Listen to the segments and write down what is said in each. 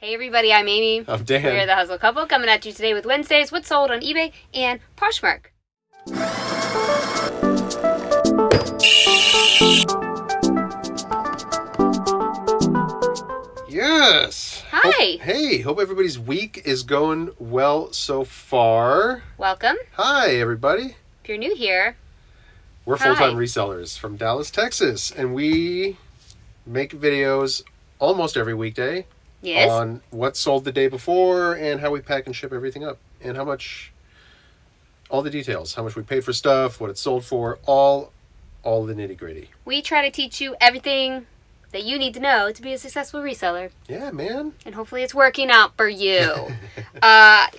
Hey everybody, I'm Amy. I'm Dan. We're the Hustle Couple coming at you today with Wednesdays, what's sold on eBay and Poshmark. Yes. Hi. Hope everybody's week is going well so far. Welcome. Hi, everybody. If you're new here, We're hi. full-time resellers from Dallas, Texas, and we make videos almost every weekday yes, on what sold the day before and how we pack and ship everything up and how much, all the details, how much we paid for stuff, what it's sold for, all the nitty-gritty. we try to teach you everything that you need to know to be a successful reseller. Yeah, man. And hopefully it's working out for you.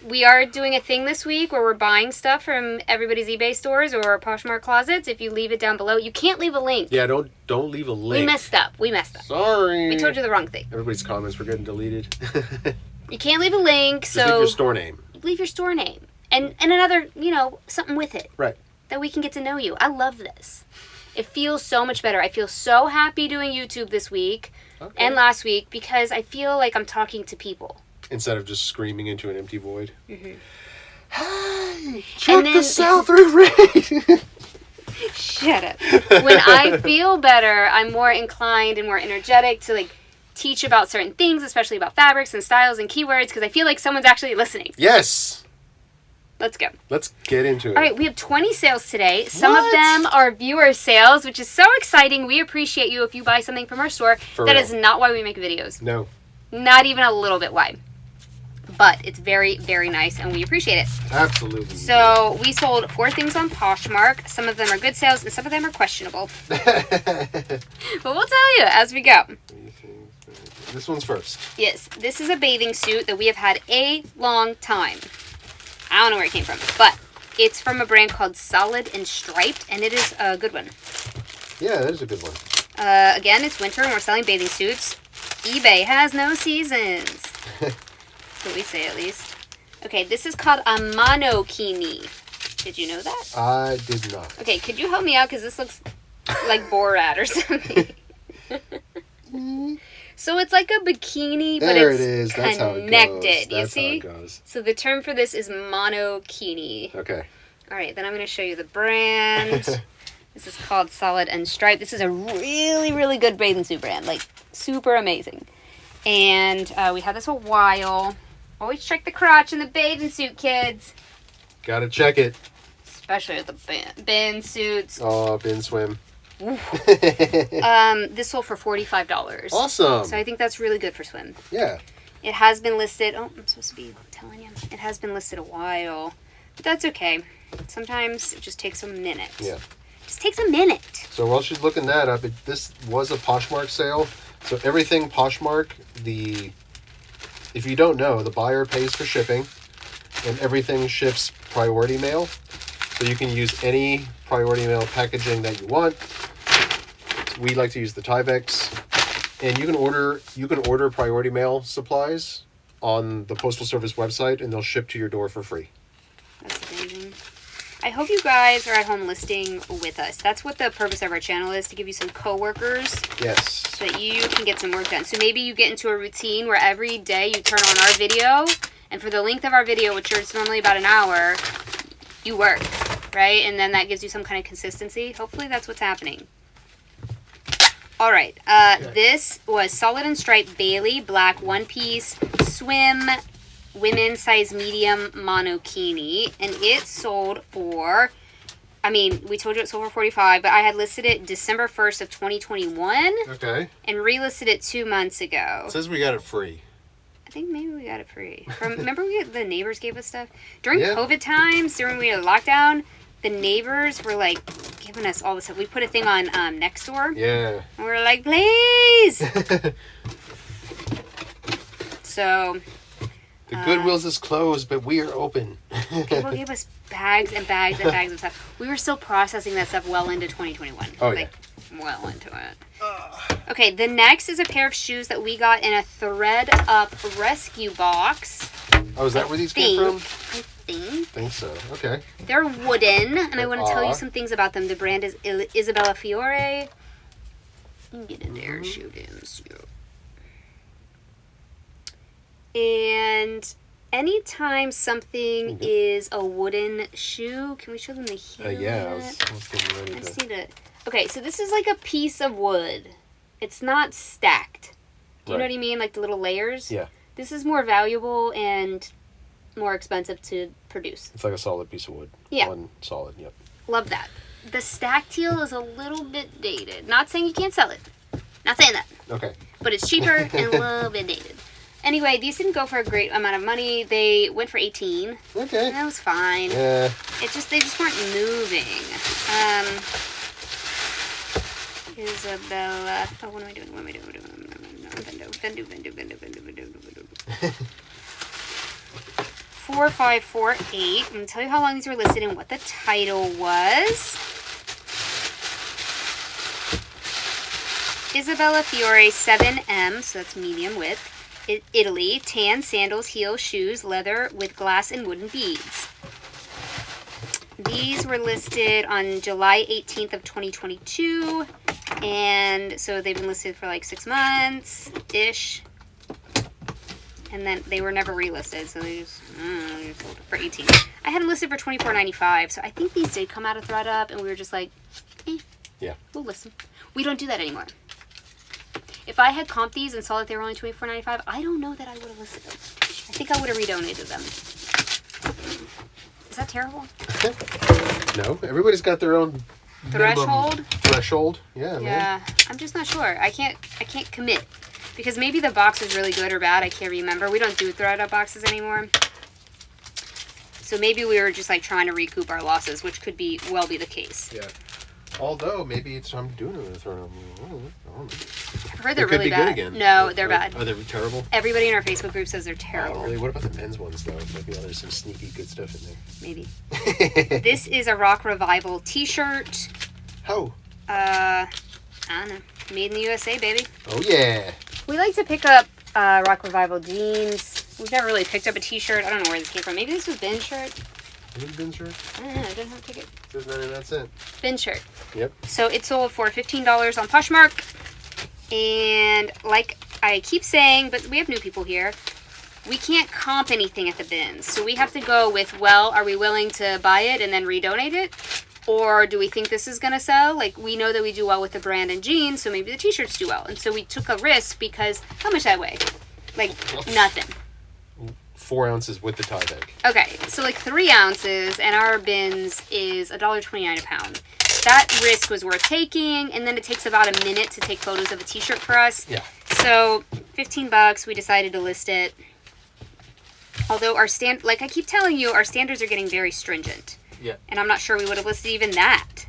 We are doing a thing this week where we're buying stuff from everybody's eBay stores or Poshmark closets. If you leave it down below, you can't leave a link. Yeah, don't leave a link. We messed up. Sorry. We told you the wrong thing. Everybody's comments were getting deleted. You can't leave a link, Just so leave your store name. leave your store name and another, something with it. Right. That we can get to know you. I love this. It feels so much better. I feel so happy doing YouTube this week and last week because I feel like I'm talking to people. Instead of just screaming into an empty void. Mm-hmm. Hey, check the sell-through rate. Shut up. When I feel better, I'm more inclined and more energetic to teach about certain things, especially about fabrics and styles and keywords, because I feel like someone's actually listening. Yes. Let's go. Let's get into it. All right, we have 20 sales today. Some of them are viewer sales, which is so exciting. We appreciate you if you buy something from our store. That is not why we make videos. No. Not even a little bit why. But it's very, very nice, and we appreciate it. Absolutely. So we sold 4 things on Poshmark. Some of them are good sales, and some of them are questionable. But we'll tell you as we go. This one's first. Yes, this is a bathing suit that we have had a long time. I don't know where it came from, but it's from a brand called Solid and Striped, and it is a good one. Yeah, that is a good one. Again, it's winter, and we're selling bathing suits. eBay has no seasons. That's what we say, at least. Okay, this is called a monokini. Did you know that? I did not. Okay, could you help me out? Because this looks like Borat or something. So it's like a bikini, but it's That's connected. how it goes. You see? How it goes. So the term for this is monokini. Okay. All right, then I'm going to show you the brand. This is called Solid and Striped. This is a really, really good bathing suit brand. Super amazing. And we had this a while. Always check the crotch in the bathing suit, kids. Gotta check it. Especially with the bin suits. Oh, bin swim. This sold for $45. Awesome. So I think that's really good for swim. Yeah. It has been listed. Oh, I'm supposed to be telling you. It has been listed a while. But that's okay. Sometimes it just takes a minute. Yeah. Just takes a minute. So while she's looking that up, this was a Poshmark sale. So everything Poshmark, if you don't know, the buyer pays for shipping, and everything ships priority mail. So you can use any priority mail packaging that you want. We like to use the Tyvek, and you can order priority mail supplies on the Postal Service website, and they'll ship to your door for free. That's amazing. I hope you guys are at home listing with us. That's what the purpose of our channel is, to give you some coworkers. Yes. So that you can get some work done. So maybe you get into a routine where every day you turn on our video, and for the length of our video, which is normally about an hour, you work, right? And then that gives you some kind of consistency. Hopefully that's what's happening. All right. This was Solid and Striped Bailey Black one-piece swim women's size medium monokini, and it sold for, we told you it sold for $45, but I had listed it December 1st of 2021. Okay. And relisted it 2 months ago. It says we got it free. I think maybe we got it free. Remember the neighbors gave us stuff? During COVID times, during we had a lockdown, the neighbors were giving us all this stuff. We put a thing on Nextdoor. Yeah. And we were like, please! So... The Goodwill's is closed, but we are open. People gave us bags and bags and bags of stuff. We were still processing that stuff well into 2021. Oh, yeah. Well into it. Okay, the next is a pair of shoes that we got in a Thread Up rescue box. Oh, is that where these came from? I think so. Okay. They're wooden, and I want to tell you some things about them. The brand is Isabella Fiore. You can get into there, shoot in. And anytime something is a wooden shoe, can we show them the heel? Yeah, I was getting ready I to. just need to. Okay, so this is like a piece of wood. It's not stacked. Do you know what I mean? Like the little layers? Yeah. This is more valuable and more expensive to produce. It's like a solid piece of wood. Yeah. One solid, yep. Love that. The stacked heel is a little bit dated. Not saying you can't sell it. Not saying that. Okay. But it's cheaper and a little bit dated. Anyway, these didn't go for a great amount of money. They went for $18. Okay. And that was fine. Yeah. They just weren't moving. Isabella. Oh, what am I doing? 4548. I'm going to tell you how long these were listed and what the title was. Isabella Fiore 7M, so that's medium width. Italy, tan sandals, heels, shoes, leather with glass and wooden beads. These were listed on July 18th of 2022, and so they've been listed for like 6 months-ish, and then they were never relisted, so they just sold it for 18. I had them listed for $24.95, so I think these did come out of ThredUp, and we were just like, yeah, we'll list them. We don't do that anymore. If I had comped these and saw that they were only $24.95, I don't know that I would have listed them. I think I would have redonated them. Is that terrible? No, everybody's got their own Threshold? Threshold, yeah, man. Yeah, I'm just not sure. I can't commit because maybe the box is really good or bad. I can't remember. We don't do ThredUp boxes anymore, so maybe we were just like trying to recoup our losses, which could well be the case. Yeah. Although maybe it's time to do another ThredUp. I've heard they're They could really be bad. good again. No, they're bad. Are they terrible? Everybody in our Facebook group says they're terrible. Oh, really? What about the men's ones though? Maybe there's some sneaky good stuff in there. Maybe. This is a Rock Revival t-shirt. Oh. I don't know. Made in the USA, baby. Oh yeah. We like to pick up Rock Revival jeans. We've never really picked up a t-shirt. I don't know where this came from. Maybe this was Ben's shirt. Is it a bin shirt? I don't know. I didn't have a ticket. It says 99 cents. Ben's shirt. Yep. So it sold for $15 on Poshmark. And like I keep saying, but we have new people here, we can't comp anything at the bins. So we have to go with, well, are we willing to buy it and then redonate it? Or do we think this is going to sell? Like, we know that we do well with the brand and jeans, so maybe the t-shirts do well. And so we took a risk because, how much that weigh? Like, nothing. 4 ounces with the tie bag. Okay, so like 3 ounces, and our bins is $1.29 a pound. That risk was worth taking, and then it takes about a minute to take photos of a t-shirt for us. Yeah. So $15, we decided to list it. Although like I keep telling you, our standards are getting very stringent. Yeah. And I'm not sure we would have listed even that.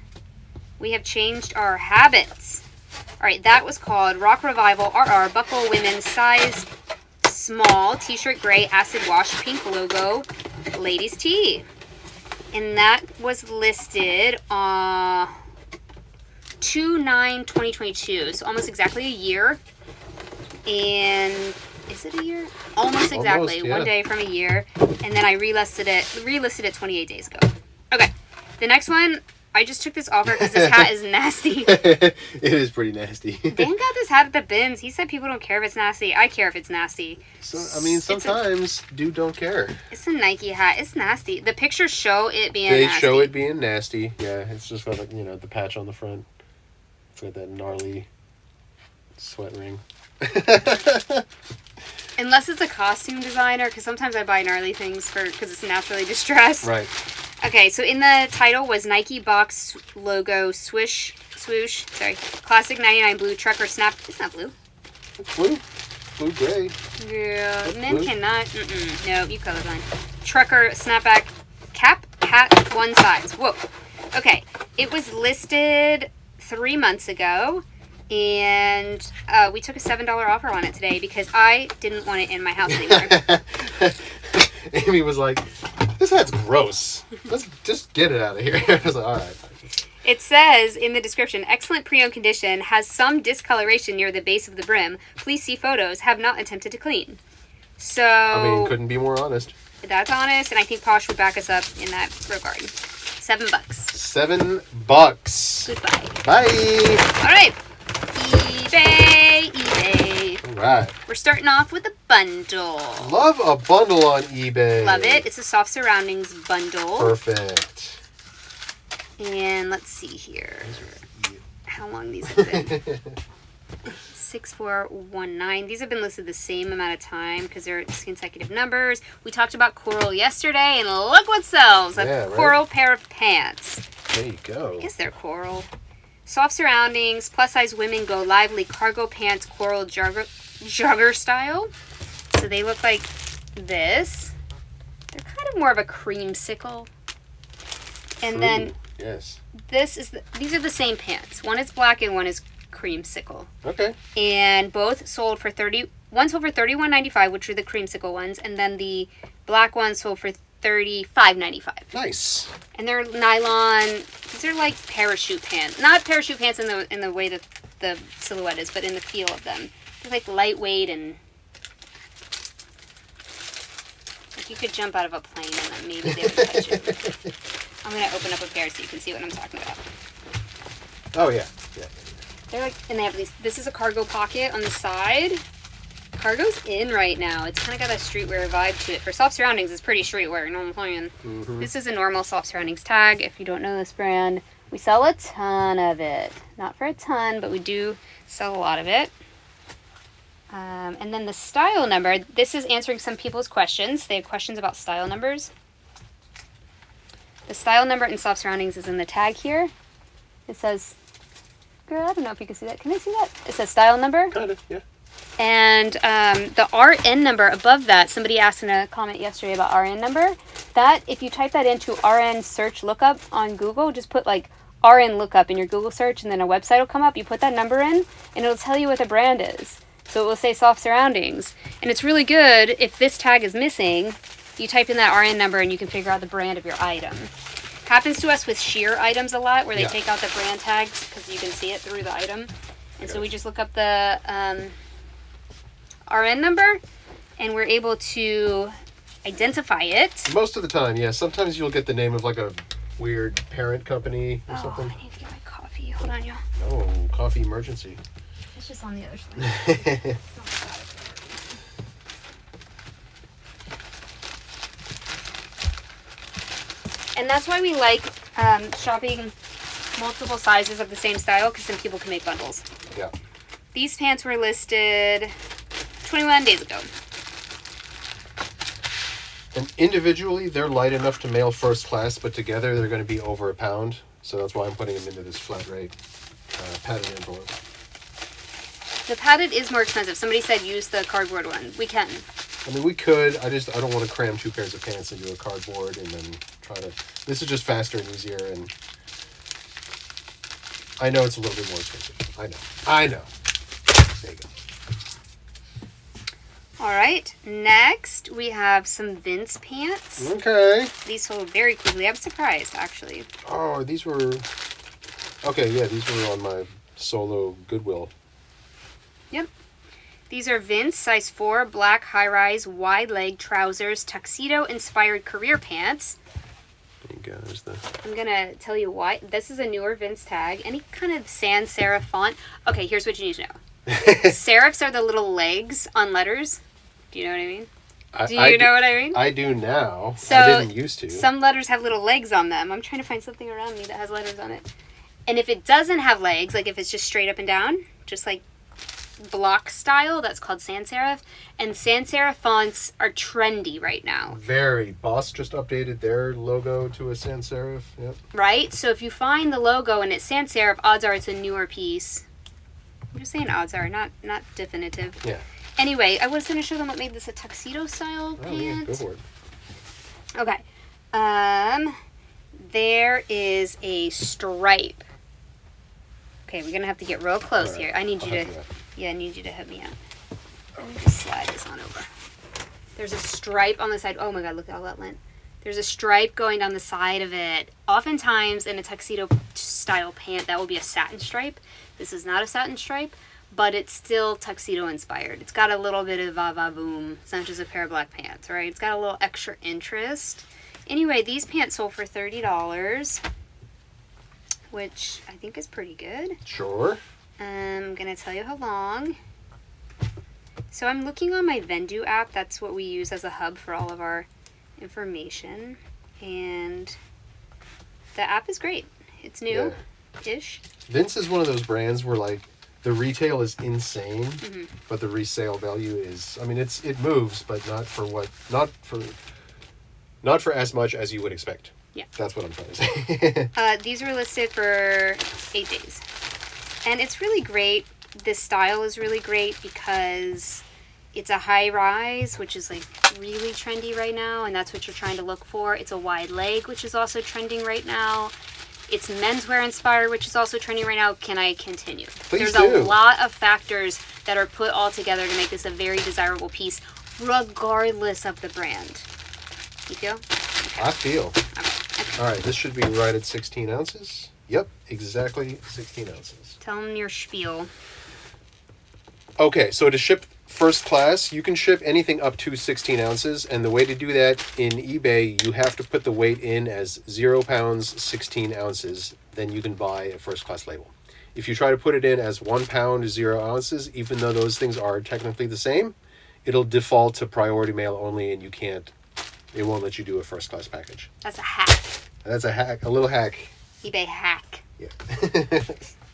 We have changed our habits. All right, that was called Rock Revival RR Buckle Women's Size Small T-shirt Gray Acid Wash Pink Logo Ladies Tee. And that was listed on 2/9/2022, so almost exactly a year. And is it a year? Almost exactly. Almost, yeah. 1 day from a year. And then I relisted it 28 days ago. Okay. The next one, I just took this offer because this hat is nasty. It is pretty nasty. Dan got this hat at the bins. He said people don't care if it's nasty. I care if it's nasty. So, I mean, sometimes dude don't care. It's a Nike hat. It's nasty. The pictures show it being They nasty. show it being nasty. Yeah, it's just got like, the patch on the front. It's got that gnarly sweat ring. Unless it's a costume designer, because sometimes I buy gnarly things because it's naturally distressed. Right. Okay, so in the title was Nike box logo swoosh, sorry, classic 99 blue trucker snap. It's not blue. It's blue. Blue gray. Yeah, That's men blue. cannot. No, you colorblind. Trucker snapback cap hat one size. Whoa. Okay, it was listed 3 months ago, and we took a $7 offer on it today because I didn't want it in my house anymore. Amy was like, this hat's gross. Let's just get it out of here. I was like, all right. It says in the description, excellent pre-owned condition, has some discoloration near the base of the brim. Please see photos. Have not attempted to clean. So, I mean, couldn't be more honest. That's honest, and I think Posh would back us up in that regard. $7. $7. Goodbye. Bye. All right. eBay. All right. We're starting off with a bundle. Love a bundle on eBay. Love it. It's a soft surroundings bundle. Perfect. And let's see here. How long these have been. 6419. These have been listed the same amount of time because they're just consecutive numbers. We talked about coral yesterday, and look what sells. A coral pair of pants. There you go. I guess they're coral. Soft surroundings, plus size women go lively cargo pants, coral jogger style. So they look like this. They're kind of more of a creamsicle. And then yes, these are the same pants. One is black and one is creamsicle. Okay. And both sold for one sold for $31.95, which are the creamsicle ones, and then the black one sold for $35.95. Nice. And they're nylon. These are like parachute pants. Not parachute pants in the way that the silhouette is, but in the feel of them. They're like lightweight and like you could jump out of a plane and then maybe they would touch you. I'm gonna open up a pair so you can see what I'm talking about. Oh yeah. Yeah. They're like, and they have these. This is a cargo pocket on the side. Cargo's in right now. It's kind of got that streetwear vibe to it. For soft surroundings, it's pretty streetwear. No, I'm playing. Mm-hmm. This is a normal soft surroundings tag. If you don't know this brand, we sell a ton of it. Not for a ton, but we do sell a lot of it. And then the style number. This is answering some people's questions. They had questions about style numbers. The style number in soft surroundings is in the tag here. It says, girl, I don't know if you can see that. Can I see that? It says style number. Kind of, yeah. And the RN number above that, somebody asked in a comment yesterday about RN number. That, if you type that into RN search lookup on Google, just put like RN lookup in your Google search and then a website will come up. You put that number in and it'll tell you what the brand is. So it will say soft surroundings. And it's really good if this tag is missing, you type in that RN number and you can figure out the brand of your item. Happens to us with sheer items a lot where they take out the brand tags because you can see it through the item. And so we just look up the RN number and we're able to identify it. Most of the time, yeah. Sometimes you'll get the name of like a weird parent company or something. I need to get my coffee. Hold on, y'all. Oh, coffee emergency. It's just on the other side. And that's why we like shopping multiple sizes of the same style, because then people can make bundles. Yeah. These pants were listed 21 days ago. And individually, they're light enough to mail first class, but together they're going to be over a pound. So that's why I'm putting them into this flat rate padded envelope. The padded is more expensive. Somebody said use the cardboard one. We can. I mean, we could. I don't want to cram 2 pairs of pants into a cardboard and then try to... This is just faster and easier, and I know it's a little bit more expensive. I know. There you go. All right. Next, we have some Vince pants. Okay. These sold very quickly. I'm surprised, actually. Oh, these were... Okay, yeah, these were on my solo Goodwill. Yep. These are Vince, size 4, black, high-rise, wide-leg trousers, tuxedo-inspired career pants. There you go. There's the... I'm going to tell you why. This is a newer Vince tag. Any kind of sans serif font. Okay, here's what you need to know. Serifs are the little legs on letters. Do you know what I mean? Do you know what I mean? I do now. So I didn't used to. Some letters have little legs on them. I'm trying to find something around me that has letters on it. And if it doesn't have legs, like if it's just straight up and down, just like block style, that's called sans serif. And sans serif fonts are trendy right now. Very. Boss just updated their logo to a sans serif. Yep. Right? So if you find the logo and it's sans serif, odds are it's a newer piece. I'm just saying odds are, not definitive. Yeah. Anyway, I was going to show them what made this a tuxedo style pant. Yeah, go for it. Okay. There is a stripe. Okay, we're going to have to get real close here. I need you to... Yeah, I need you to help me out. Let me just slide this on over. There's a stripe on the side. Oh my god, look at all that lint. There's a stripe going down the side of it. Oftentimes in a tuxedo style pant, that will be a satin stripe. This is not a satin stripe, but it's still tuxedo inspired. It's got a little bit of va-va-boom. It's not just a pair of black pants, right? It's got a little extra interest. Anyway, these pants sold for $30, which I think is pretty good. Sure. I'm going to tell you how long. So I'm looking on my Vendu app. That's what we use as a hub for all of our information. And the app is great. It's new-ish. Vince is one of those brands where like the retail is insane, but the resale value is, I mean, it moves, but not for as much as you would expect. Yeah. That's what I'm trying to say. These were listed for 8 days. And it's really great. This style is really great because it's a high rise, which is like really trendy right now, and that's what you're trying to look for. It's a wide leg, which is also trending right now. It's menswear inspired, which is also trending right now. Can I continue? Please There's do. a lot of factors that are put all together to make this a very desirable piece, regardless of the brand. You feel? Okay. I feel. Okay. All right, this should be right at 16 ounces. Yep, exactly 16 ounces. Tell them your spiel. Okay, so to ship first class, you can ship anything up to 16 ounces, and the way to do that in eBay, you have to put the weight in as 0 pounds, 16 ounces. Then you can buy a first class label. If you try to put it in as 1 pound, 0 ounces, even though those things are technically the same, it'll default to priority mail only, and it won't let you do a first class package. That's a hack. That's a hack, a little hack. eBay hack. Yeah.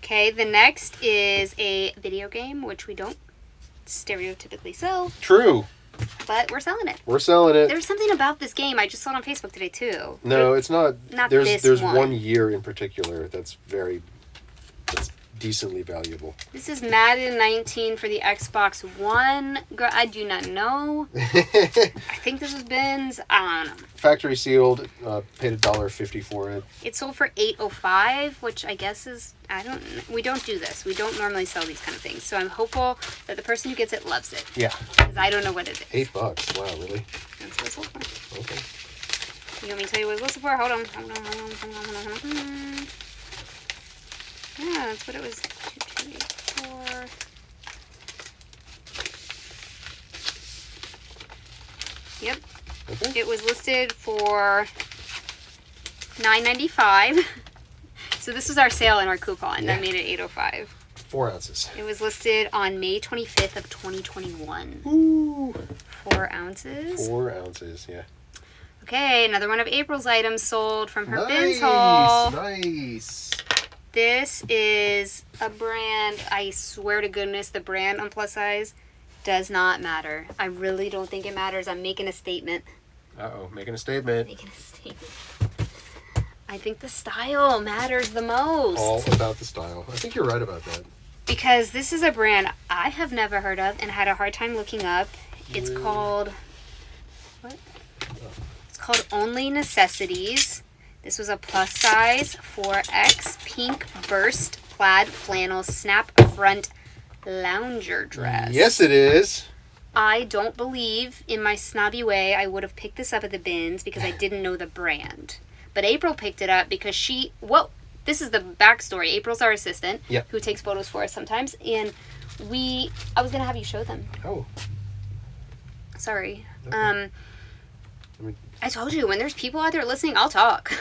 Okay, the next is a video game, which we don't stereotypically sell, True. but we're selling it. We're selling it. There's something about this game. I just saw it on Facebook today, too. No, it's not. Not there's this one. one. Year in particular that's decently valuable. This is Madden 19 for the Xbox One. Girl, I do not know. I think this was Ben's. I don't know. Factory sealed. Paid $1.50 for it. It sold for $8.05, which I guess is, we don't do this. We don't normally sell these kind of things. So I'm hopeful that the person who gets it loves it. Yeah. Because I don't know what it is. $8. Wow, really? That's what it sold for. Okay. You want me to tell you what it was listed for? Hold on. Yeah, that's what it was. 2284. Yep. Okay. It was listed for $9.95. So this was our sale and our coupon. Yeah. That made it $8.05. 4 ounces. It was listed on May 25th of 2021. Ooh. 4 ounces. 4 ounces, yeah. Okay, another one of April's items sold from her Nice. bins haul. Nice. This is a brand, I swear to goodness, the brand on plus size does not matter. I really don't think it matters. I'm making a statement. Uh-oh, making a statement. Making a statement. I think the style matters the most. All about the style. I think you're right about that. Because this is a brand I have never heard of and had a hard time looking up. It's called... What? It's called Only Necessities. This was a plus size 4X pink burst plaid flannel snap front lounger dress. Yes, it is. I don't believe in my snobby way I would have picked this up at the bins because I didn't know the brand. But April picked it up because this is the backstory. April's our assistant who takes photos for us sometimes. And I was going to have you show them. Oh. Sorry. Okay. I told you, when there's people out there listening, I'll talk.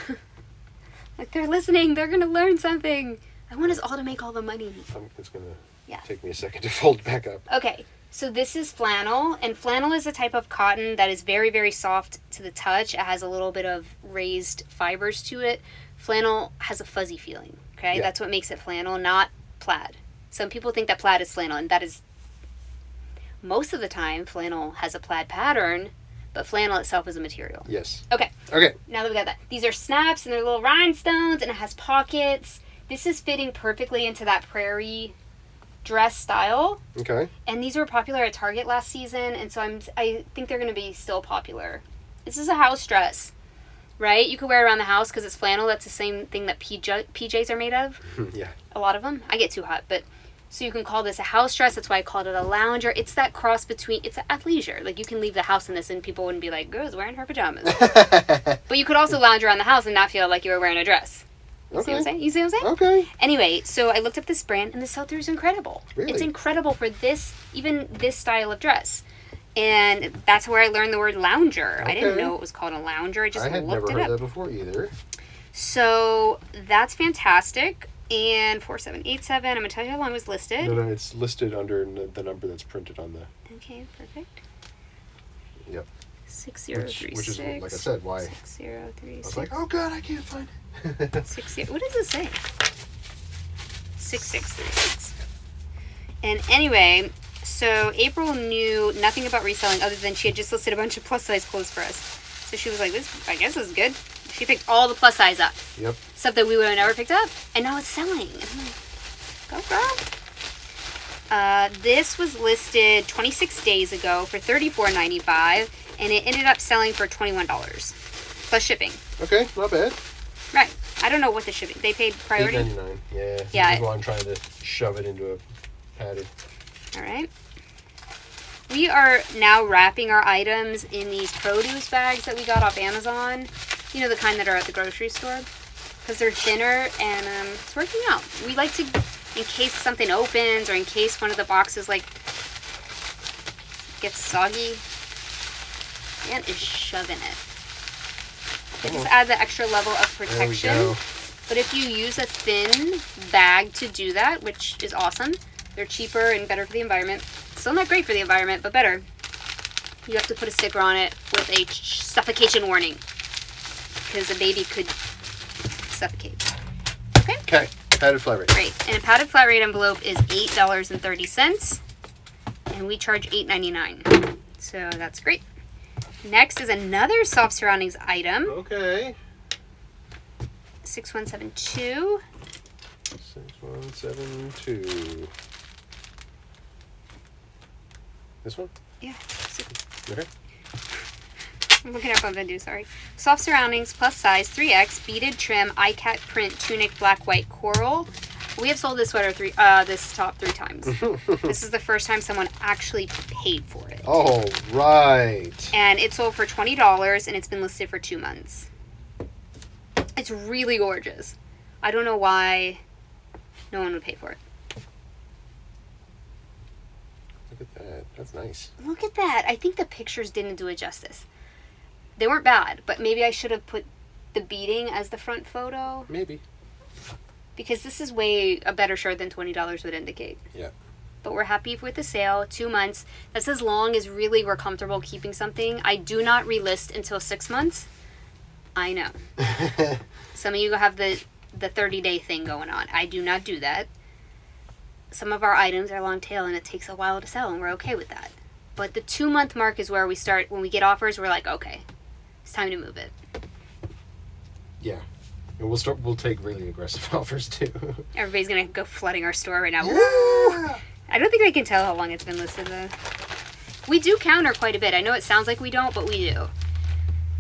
Like, they're listening. They're going to learn something. I want us all to make all the money. It's going to take me a second to fold back up. Okay, so this is flannel. And flannel is a type of cotton that is very, very soft to the touch. It has a little bit of raised fibers to it. Flannel has a fuzzy feeling, okay? Yeah. That's what makes it flannel, not plaid. Some people think that plaid is flannel, and that is... Most of the time, flannel has a plaid pattern, but flannel itself is a material. Yes. Okay. Okay. Now that we got that. These are snaps, and they're little rhinestones, and it has pockets. This is fitting perfectly into that prairie dress style. Okay. And these were popular at Target last season, and so I think they're going to be still popular. This is a house dress, right? You could wear it around the house because it's flannel. That's the same thing that PJs are made of. Yeah. A lot of them. I get too hot, but... So you can call this a house dress. That's why I called it a lounger. It's that cross between... It's athleisure. Like, you can leave the house in this and people wouldn't be like, girl's wearing her pajamas. But you could also lounge around the house and not feel like you were wearing a dress. You see what I'm saying? You see what I'm saying? Okay. Anyway, so I looked up this brand, and the sell-through is incredible. Really? It's incredible for even this style of dress. And that's where I learned the word lounger. Okay. I didn't know it was called a lounger. I just I had looked never it heard up. that before either. So that's fantastic. And 4787, I'm going to tell you how long it was listed. No, it's listed under the number that's printed on the... Okay, perfect. Yep. 6036. Which is, like I said, why 6036. I was like, oh god, I can't find it. What does it say? 6636. And anyway, so April knew nothing about reselling other than she had just listed a bunch of plus size clothes for us. So she was like, "This, I guess, is good." She picked all the plus size up. Yep. Stuff that we would have never picked up, and now it's selling. And I'm like, go girl. This was listed 26 days ago for $34.95, and it ended up selling for $21 plus shipping. Okay, not bad. Right. I don't know what the shipping. They paid priority. $8.99. Yeah. Yeah. This is why I'm trying to shove it into a padded. All right. We are now wrapping our items in these produce bags that we got off Amazon. You know, the kind that are at the grocery store. Because they're thinner and it's working out. We like to, in case something opens or in case one of the boxes like gets soggy. Man is shoving it. It just adds the extra level of protection. There we go. But if you use a thin bag to do that, which is awesome, they're cheaper and better for the environment. Still not great for the environment, but better. You have to put a sticker on it with a suffocation warning. Because a baby could suffocate. Okay? Okay, padded flat rate. Great. And a padded flat rate envelope is $8.30. And we charge $8.99. So that's great. Next is another soft surroundings item. Okay. 6172. 6172. This one? Yeah. Okay. I'm looking up on Vendu, sorry. Soft surroundings, plus size, 3X, beaded trim, iCat print, tunic, black, white, coral. We have sold this sweater this top 3 times. This is the first time someone actually paid for it. Oh, right. And it sold for $20 and it's been listed for 2 months. It's really gorgeous. I don't know why no one would pay for it. Look at that. That's nice. Look at that. I think the pictures didn't do it justice. They weren't bad, but maybe I should have put the beading as the front photo. Maybe. Because this is way a better shirt than $20 would indicate. Yeah. But we're happy with the sale. 2 months. That's as long as really we're comfortable keeping something. I do not relist until 6 months. I know. Some of you have the 30-day thing going on. I do not do that. Some of our items are long tail and it takes a while to sell and we're okay with that. But the 2-month mark is where we start. When we get offers, we're like, okay, it's time to move it. Yeah. And we'll take really aggressive offers too. Everybody's going to go flooding our store right now. Yeah. I don't think I can tell how long it's been listed though. We do counter quite a bit. I know it sounds like we don't, but we do.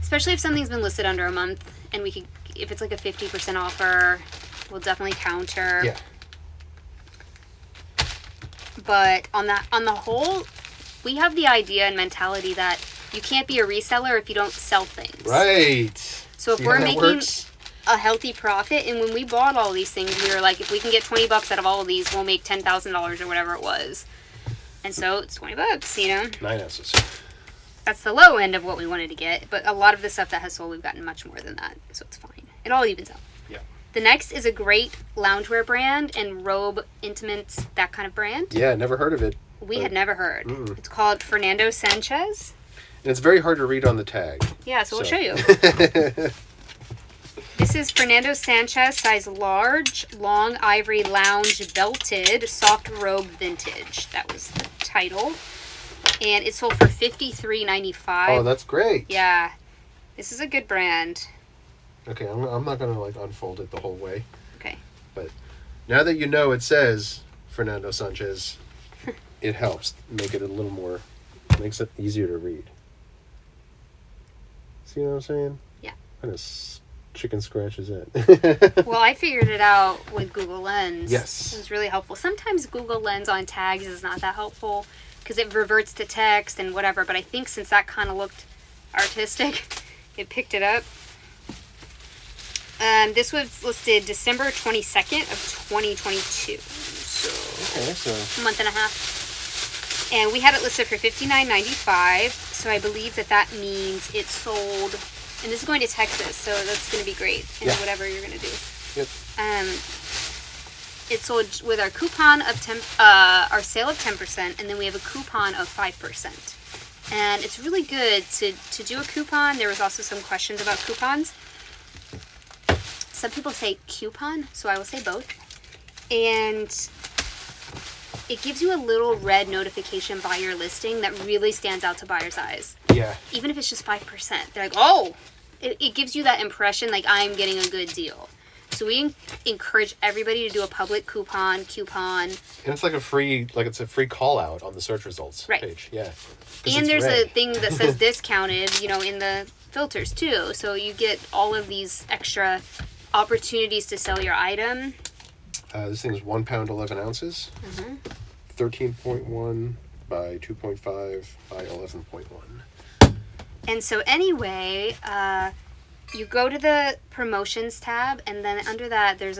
Especially if something's been listed under a month and we could, if it's like a 50% offer, we'll definitely counter. Yeah. But on the whole, we have the idea and mentality that you can't be a reseller if you don't sell things. Right. So if we're making a healthy profit, and when we bought all these things, we were like, if we can get $20 out of all of these, we'll make $10,000 or whatever it was. And so it's $20, you know. 9 ounces. That's the low end of what we wanted to get, but a lot of the stuff that has sold, we've gotten much more than that, so it's fine. It all evens out. Yeah. The next is a great loungewear brand and robe, intimates, that kind of brand. Yeah, never heard of it. We had never heard. It's called Fernando Sanchez. And it's very hard to read on the tag. Yeah, so we'll show you. This is Fernando Sanchez, size large, long ivory lounge belted, soft robe vintage. That was the title. And it sold for $53.95. Oh, that's great. Yeah. This is a good brand. Okay, I'm not going to like unfold it the whole way. Okay. But now that you know it says Fernando Sanchez, it helps make it a little more, makes it easier to read. See what I'm saying? Yeah. What kind of chicken scratch is that? Well, I figured it out with Google Lens. Yes. It was really helpful. Sometimes Google Lens on tags is not that helpful because it reverts to text and whatever. But I think since that kind of looked artistic, it picked it up. This was listed December 22nd of 2022. So, okay, so a month and a half. And we had it listed for $59.95. So I believe that means it sold, and this is going to Texas, so that's going to be great in whatever you're going to do. Yep. it's sold with our coupon of our sale of 10%, and then we have a coupon of 5%. And it's really good to do a coupon. There was also some questions about coupons. Some people say coupon, so I will say both. And it gives you a little red notification by your listing that really stands out to buyers' eyes. Yeah. Even if it's just 5%. They're like, oh! It gives you that impression like I'm getting a good deal. So we encourage everybody to do a public coupon. And it's like a free call out on the search results page. Yeah. And there's a thing that says discounted, in the filters too. So you get all of these extra opportunities to sell your item. This thing is 1 pound 11 ounces. 13.1 by 2.5 by 11.1. And so anyway, you go to the promotions tab, and then under that there's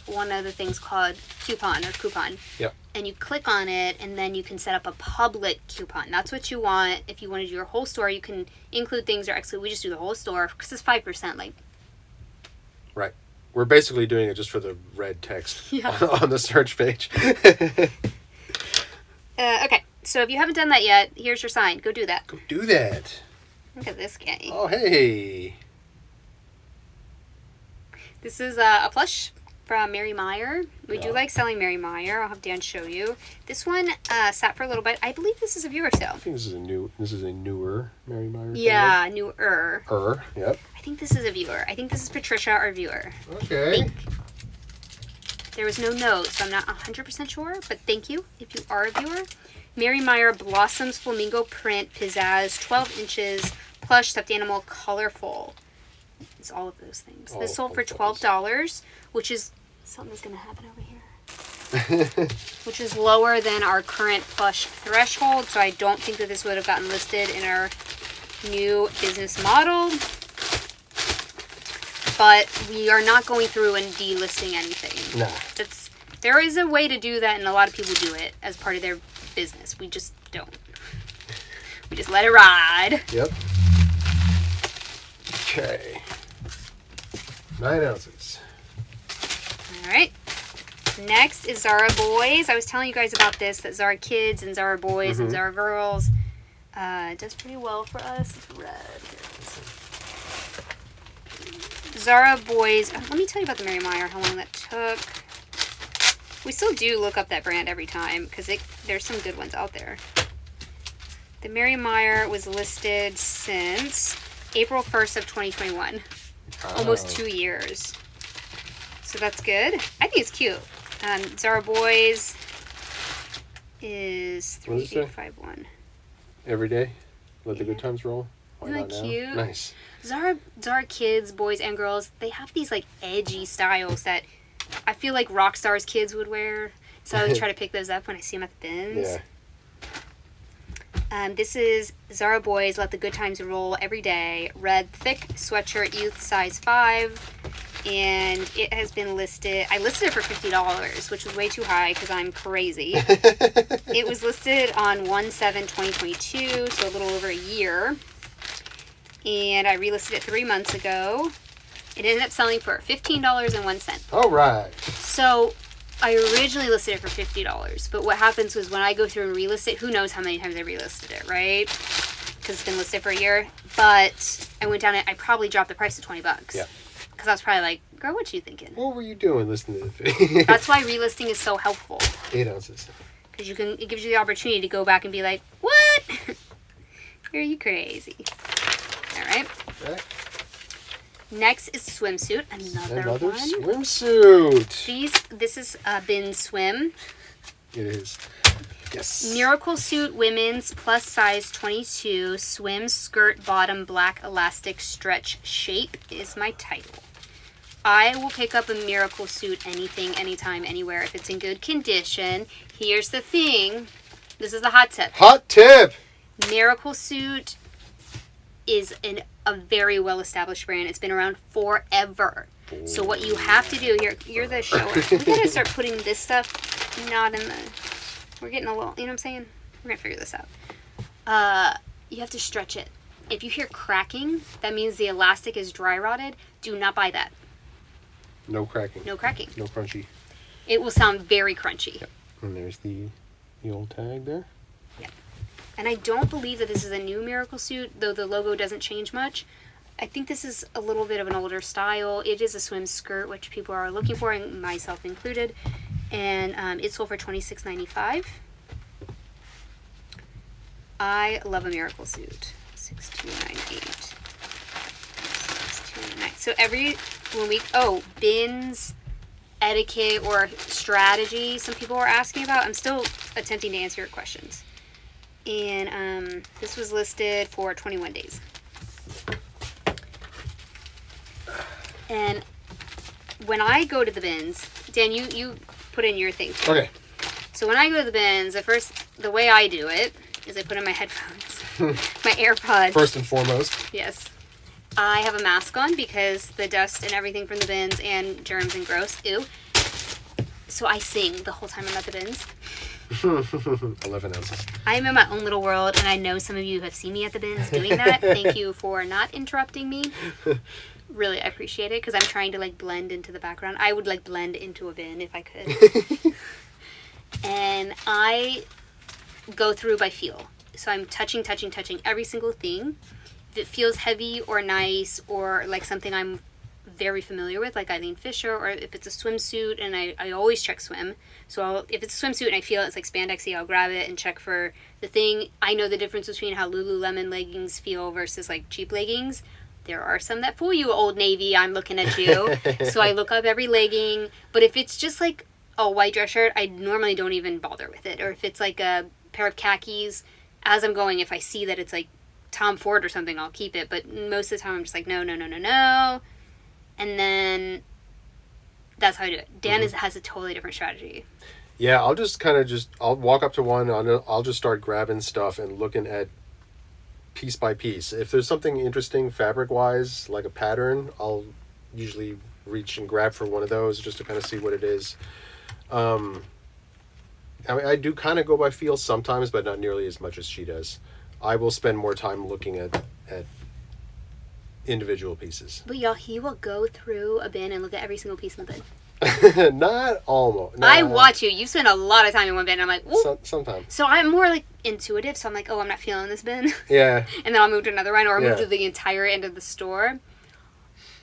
one of the things called coupon. Yep. And you click on it, and then you can set up a public coupon. That's what you want. If you want to do your whole store, you can include things or exclude. We just do the whole store because it's 5%. Right. We're basically doing it just for the red text on the search page. Okay. So if you haven't done that yet, here's your sign. Go do that. Go do that. Look at this guy. Oh, hey. This is a plush from Mary Meyer. We do like selling Mary Meyer. I'll have Dan show you. This one sat for a little bit. I believe this is a viewer sale. I think this is a newer Mary Meyer. Yeah, newer. Yep. I think this is a viewer. I think this is Patricia, our viewer. Okay. There was no note, so I'm not 100% sure, but thank you if you are a viewer. Mary Meyer Blossoms Flamingo Print Pizzazz 12 inches plush stuffed animal colorful. It's all of those things. This sold for $12, which is something's going to happen over here. Which is lower than our current plush threshold, so I don't think that this would have gotten listed in our new business model. But we are not going through and delisting anything. No. There is a way to do that, and a lot of people do it as part of their business. We just don't. We just let it ride. Yep. Okay. 9 ounces. All right. Next is Zara Boys. I was telling you guys about this, that Zara Kids and Zara Boys and Zara Girls does pretty well for us. It's red. Zara Boys. Let me tell you about the Mary Meyer, how long that took. We still do look up that brand every time because there's some good ones out there. The Mary Meyer was listed since April 1st of 2021. Almost 2 years. So that's good. I think it's cute. Zara Boys is 3851. Every day? Let the good times roll? Why Isn't that cute? Nice. Zara Kids, boys and girls, they have these edgy styles that I feel like rock stars kids would wear. So I always try to pick those up when I see them at the bins. Yeah. This is Zara Boys, Let the Good Times Roll Every Day. Red, thick sweatshirt, youth size 5. And it has been listed. I listed it for $50, which was way too high because I'm crazy. It was listed on 1/7/2022, so a little over a year. And I relisted it 3 months ago. It ended up selling for $15.01. All right. So I originally listed it for $50, but what happens was when I go through and relist it, who knows how many times I relisted it, right? Because it's been listed for a year. But I went down and I probably dropped the price to $20. Yeah. Because I was probably like, girl, what you thinking? What were you doing listening to the video? That's why relisting is so helpful. 8 ounces. Because it gives you the opportunity to go back and be like, what? Are you crazy? All right. Next is swimsuit. Another one. Swimsuit. This is Bin Swim. It is. Yes. Miracle Suit Women's plus size 22 swim skirt bottom black elastic stretch shape is my title. I will pick up a Miracle Suit anything, anytime, anywhere if it's in good condition. Here's the thing. This is the hot tip. Hot tip. Miracle Suit is a very well-established brand. It's been around forever. So what you have to do here, you're the shower. We gotta start putting this stuff not in the. We're getting a little. You know what I'm saying? We're gonna figure this out. You have to stretch it. If you hear cracking, that means the elastic is dry rotted. Do not buy that. No cracking. No cracking. No crunchy. It will sound very crunchy. Yep. And there's the old tag there. Yeah. And I don't believe that this is a new Miracle Suit, though the logo doesn't change much. I think this is a little bit of an older style. It is a swim skirt, which people are looking for, and myself included. And it sold for $26.95. I love a Miracle Suit. 6298. 6299. So bins, etiquette, or strategy, some people were asking about. I'm still attempting to answer your questions. And this was listed for 21 days. And when I go to the bins, Dan, you put in your thing too. Okay. So when I go to the bins, the way I do it is I put in my headphones, my AirPods. First and foremost. Yes. I have a mask on because the dust and everything from the bins and germs and gross, ew. So I sing the whole time I'm at the bins. 11 ounces. I'm in my own little world, and I know some of you have seen me at the bins doing that. Thank you for not interrupting me. Really, I appreciate it, because I'm trying to, like, blend into the background. I would, like, blend into a bin if I could. And I go through by feel. So I'm touching every single thing. If it feels heavy or nice or, like, something I'm very familiar with, like Eileen Fisher, or if it's a swimsuit, and I always check swim. So if it's a swimsuit and I feel it's like spandexy, I'll grab it and check for the thing. I know the difference between how Lululemon leggings feel versus like cheap leggings. There are some that fool you, Old Navy. I'm looking at you. So I look up every legging. But if it's just like a white dress shirt, I normally don't even bother with it. Or if it's like a pair of khakis, as I'm going, if I see that it's like Tom Ford or something, I'll keep it. But most of the time I'm just like, no. And then that's how I do it. Dan has a totally different strategy. Yeah, I'll just I'll walk up to one, I'll just start grabbing stuff and looking at piece by piece. If there's something interesting fabric-wise, like a pattern, I'll usually reach and grab for one of those just to kind of see what it is. I mean, I do kind of go by feel sometimes, but not nearly as much as she does. I will spend more time looking at individual pieces. But y'all, he will go through a bin and look at every single piece in the bin. Not almost. I watch you. You spend a lot of time in one bin. And I'm like, ooh. Sometimes. So I'm more like intuitive. So I'm like, oh, I'm not feeling this bin. Yeah. And then I'll move to another one, or I'll move to the entire end of the store.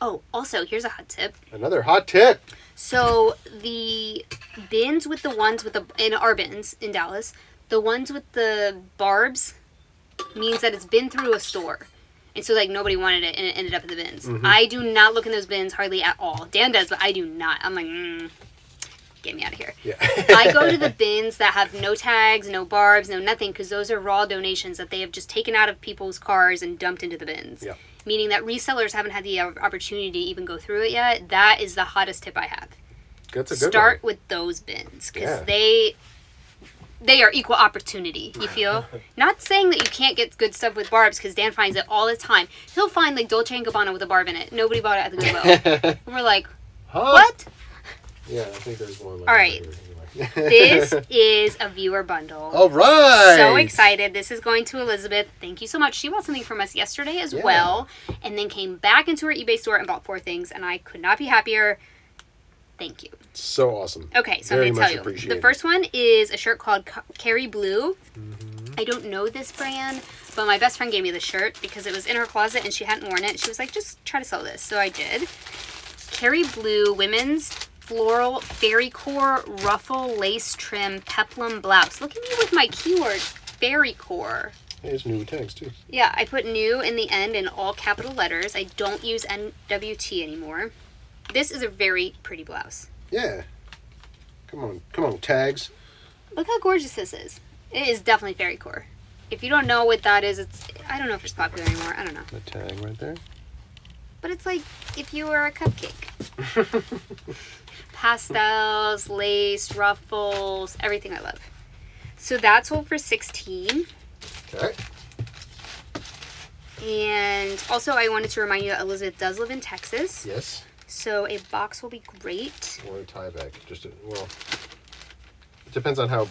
Oh, also, here's a hot tip. Another hot tip. So the bins with the ones with in our bins in Dallas, the ones with the barbs means that it's been through a store. And so, like, nobody wanted it, and it ended up in the bins. Mm-hmm. I do not look in those bins hardly at all. Dan does, but I do not. I'm like, get me out of here. Yeah. I go to the bins that have no tags, no barbs, no nothing, because those are raw donations that they have just taken out of people's cars and dumped into the bins. Yeah. Meaning that resellers haven't had the opportunity to even go through it yet. That is the hottest tip I have. That's a good Start one. with those bins, because they are equal opportunity, you feel? Not saying that you can't get good stuff with barbs, because Dan finds it all the time. He'll find, like, Dolce & Gabbana with a barb in it. Nobody bought it at the Goodwill. And we're like, what? Yeah, I think there's one. All right. This is a viewer bundle. All right. So excited. This is going to Elizabeth. Thank you so much. She bought something from us yesterday as well, and then came back into her eBay store and bought 4 things, and I could not be happier. Thank you. So awesome. Okay, so Very I'm going to tell you. The first one is a shirt called Carry Blue. Mm-hmm. I don't know this brand, but my best friend gave me this shirt because it was in her closet and she hadn't worn it. She was like, just try to sell this. So I did. Carry Blue women's floral fairy core ruffle lace trim peplum blouse. Look at me with my keyword, fairy core. There's new tags too. Yeah, I put new in the end in all capital letters. I don't use NWT anymore. This is a very pretty blouse. Yeah. Come on, tags. Look how gorgeous this is. It is definitely fairy core. If you don't know what that is, I don't know if it's popular anymore. I don't know. The tag right there. But it's like if you were a cupcake. Pastels, lace, ruffles, everything I love. So that's sold for $16. Okay. And also I wanted to remind you that Elizabeth does live in Texas. Yes. So a box will be great. Or a tie back. It depends on how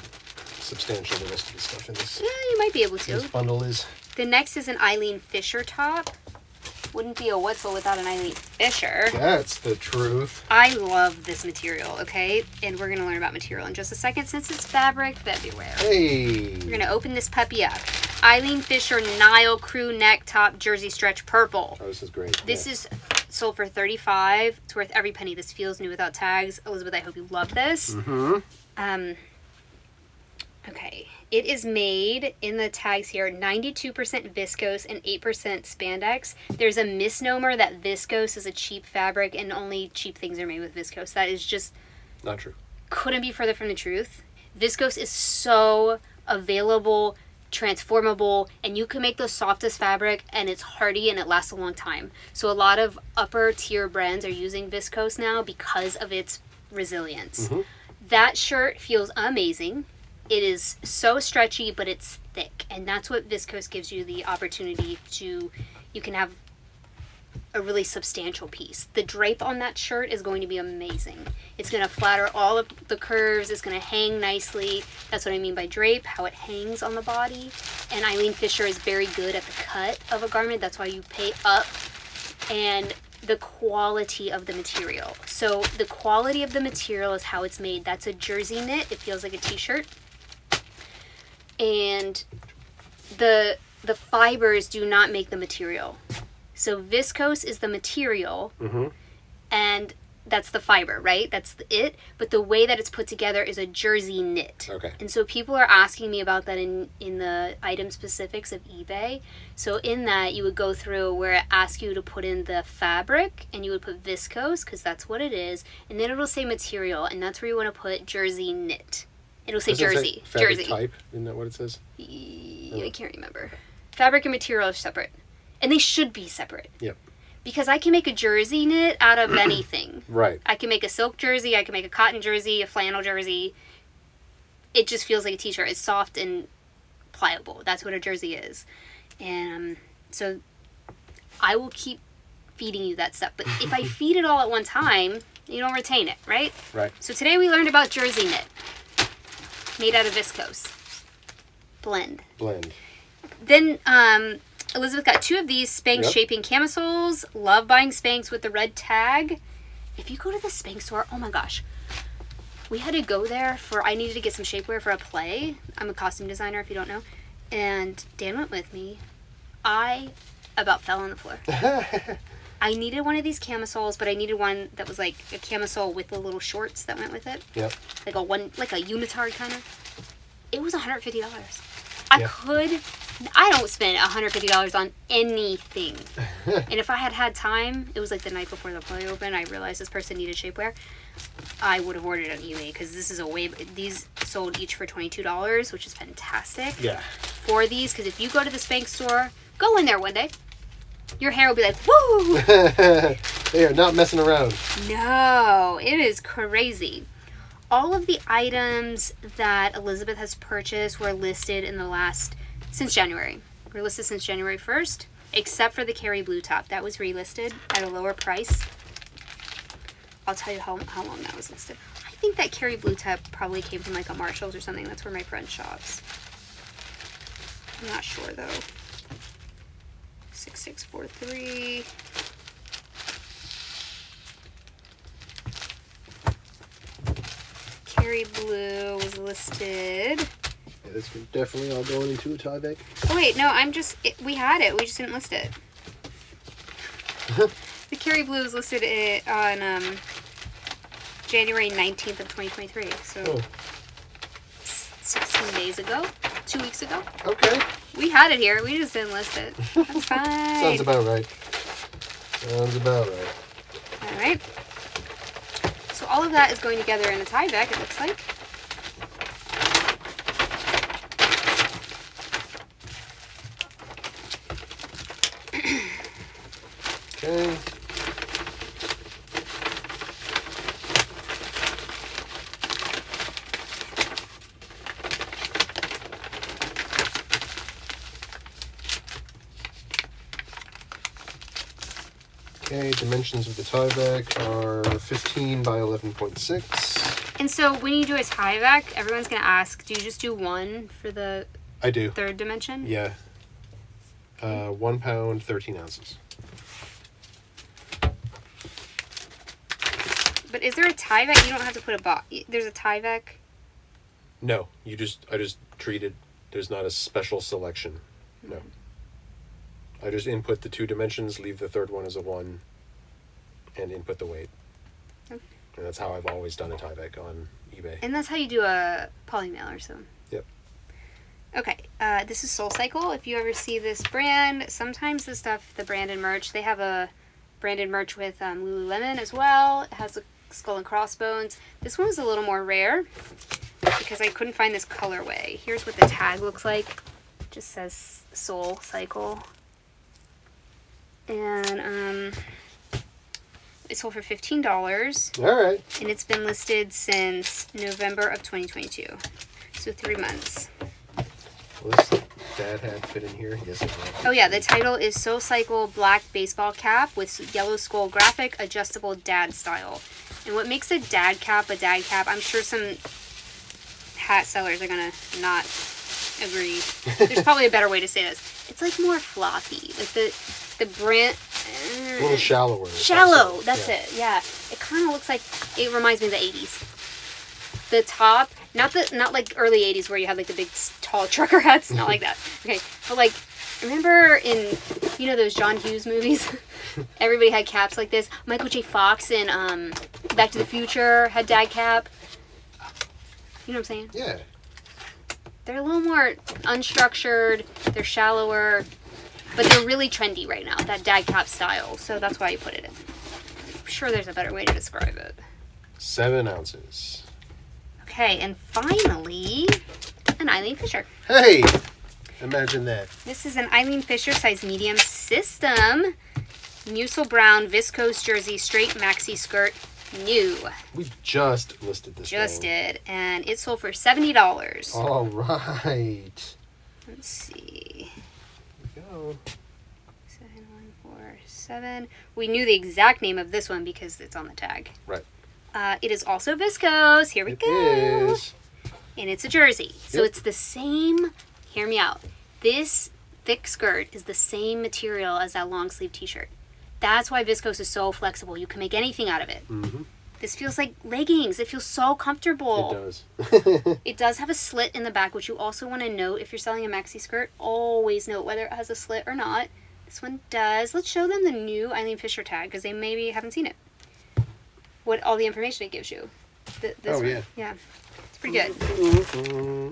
substantial the rest of the stuff in this. Yeah, you might be able to. This bundle is. The next is an Eileen Fisher top. wouldn't be a Wetzel without an Eileen Fisher. That's the truth. I love this material, okay? And we're going to learn about material in just a second. Since it's fabric, beware. Hey. We're going to open this puppy up. Eileen Fisher Nile Crew Neck Top Jersey Stretch Purple. Oh, this is great. This is sold for $35. It's worth every penny. This feels new without tags. Elizabeth, I hope you love this. Mm-hmm. Okay. It is made, in the tags here, 92% viscose and 8% spandex. There's a misnomer that viscose is a cheap fabric and only cheap things are made with viscose. That is just... not true. Couldn't be further from the truth. Viscose is so available, transformable, and you can make the softest fabric and it's hardy and it lasts a long time. So a lot of upper tier brands are using viscose now because of its resilience. Mm-hmm. That shirt feels amazing. It is so stretchy, but it's thick, and that's what viscose gives you the opportunity to, you can have a really substantial piece. The drape on that shirt is going to be amazing. It's going to flatter all of the curves. It's going to hang nicely. That's what I mean by drape, how it hangs on the body. And Eileen Fisher is very good at the cut of a garment. That's why you pay up. And the quality of the material. So the quality of the material is how it's made. That's a jersey knit. It feels like a t-shirt. And the fibers do not make the material. So viscose is the material, and that's the fiber, right? That's it. But the way that it's put together is a jersey knit. Okay. And so people are asking me about that in the item specifics of eBay. So in that, you would go through where it asks you to put in the fabric, and you would put viscose, because that's what it is. And then it'll say material, and that's where you want to put jersey knit. It'll say jersey. Fabric Jersey. type, isn't that what it says? I can't remember. Fabric and material are separate. And they should be separate. Yep. Because I can make a jersey knit out of anything. Right. I can make a silk jersey, I can make a cotton jersey, a flannel jersey. It just feels like a t-shirt. It's soft and pliable. That's what a jersey is. And so I will keep feeding you that stuff. But if I feed it all at one time, you don't retain it, right? Right. So today we learned about jersey knit. Made out of viscose. Blend. Then Elizabeth got 2 of these Spanx shaping camisoles. Love buying Spanx with the red tag. If you go to the Spanx store, oh my gosh. We had to go there I needed to get some shapewear for a play. I'm a costume designer, if you don't know. And Dan went with me. I about fell on the floor. I needed one of these camisoles, but I needed one that was like a camisole with the little shorts that went with it. Yep. Like a unitard kind of. It was $150. I don't spend $150 on anything. And if I had time, it was like the night before the play opened, I realized this person needed shapewear. I would have ordered it on eBay because this is these sold each for $22, which is fantastic. Yeah. For these, because if you go to the Spanx store, go in there one day. Your hair will be like, woo! They are not messing around. No, it is crazy. All of the items that Elizabeth has purchased were listed since January. We're listed since January 1st, except for the Carrie Blue top. That was relisted at a lower price. I'll tell you how long that was listed. I think that Carrie Blue top probably came from like a Marshall's or something. That's where my friend shops. I'm not sure though. 6643. Carrie Blue was listed. Yeah, this is definitely all going into a tie bag. Oh wait, no, we had it. We just didn't list it. The Carrie Blue was listed on January 19th of 2023. So 16 days ago, 2 weeks ago. Okay. We had it here. We just didn't list it. That's fine. Sounds about right. All right. So all of that is going together in a tie bag, it looks like. Okay. Okay, dimensions of the tie bag are 15 by 11.6. And so when you do a tie back, everyone's going to ask, do you just do one for the I do. third dimension? Yeah. 1 pound, 13 ounces. But is there a Tyvek? You don't have to put a box. There's a Tyvek. No, I just treated. There's not a special selection. No. I just input the 2 dimensions, leave the third one as a 1, and input the weight. Okay. And that's how I've always done a Tyvek on eBay. And that's how you do a polymail or something. Yep. Okay, this is SoulCycle. If you ever see this brand, sometimes the branded merch, they have a branded merch with Lululemon as well. It has a skull and crossbones. This one was a little more rare because I couldn't find this colorway. Here's what the tag looks like. It just says SoulCycle. And it sold for $15. All right. And it's been listed since November of 2022. So 3 months. Will this dad hat fit in here? Yes, it will. Oh yeah, the title is SoulCycle Black Baseball Cap with yellow skull graphic, adjustable dad style. And what makes a dad cap, I'm sure some hat sellers are going to not agree. There's probably a better way to say this. It's like more floppy. Like the brand... a little shallower. Shallow, that's it, yeah. It kind of looks like, it reminds me of the 80s. The top, not like early 80s where you had like the big tall trucker hats, not like that. Okay, but like, remember in, those John Hughes movies? Everybody had caps like this. Michael J. Fox in Back to the Future had dad cap. You know what I'm saying? Yeah. They're a little more unstructured, they're shallower, but they're really trendy right now, that dad cap style. So that's why you put it in. I'm sure there's a better way to describe it. 7 ounces. Okay, and finally, an Eileen Fisher. Hey! Imagine that. This is an Eileen Fisher size medium system. Musil brown viscose jersey, straight maxi skirt, new. We just listed this Just thing. did. And it sold for $70. All right. Let's see. Here we go. 7147. We knew the exact name of this one because it's on the tag. Right. It is also viscose. Here we go. It is. And it's a jersey. So Yep. it's the same, hear me out. This thick skirt is the same material as that long sleeve t-shirt. That's why viscose is so flexible. You can make anything out of it. Mm-hmm. This feels like leggings. It feels so comfortable. It does. It does have a slit in the back, which you also want to note if you're selling a maxi skirt. Always note whether it has a slit or not. This one does. Let's show them the new Eileen Fisher tag because they maybe haven't seen it. What all the information it gives you. This one. yeah. Yeah. It's pretty good. Mm-hmm.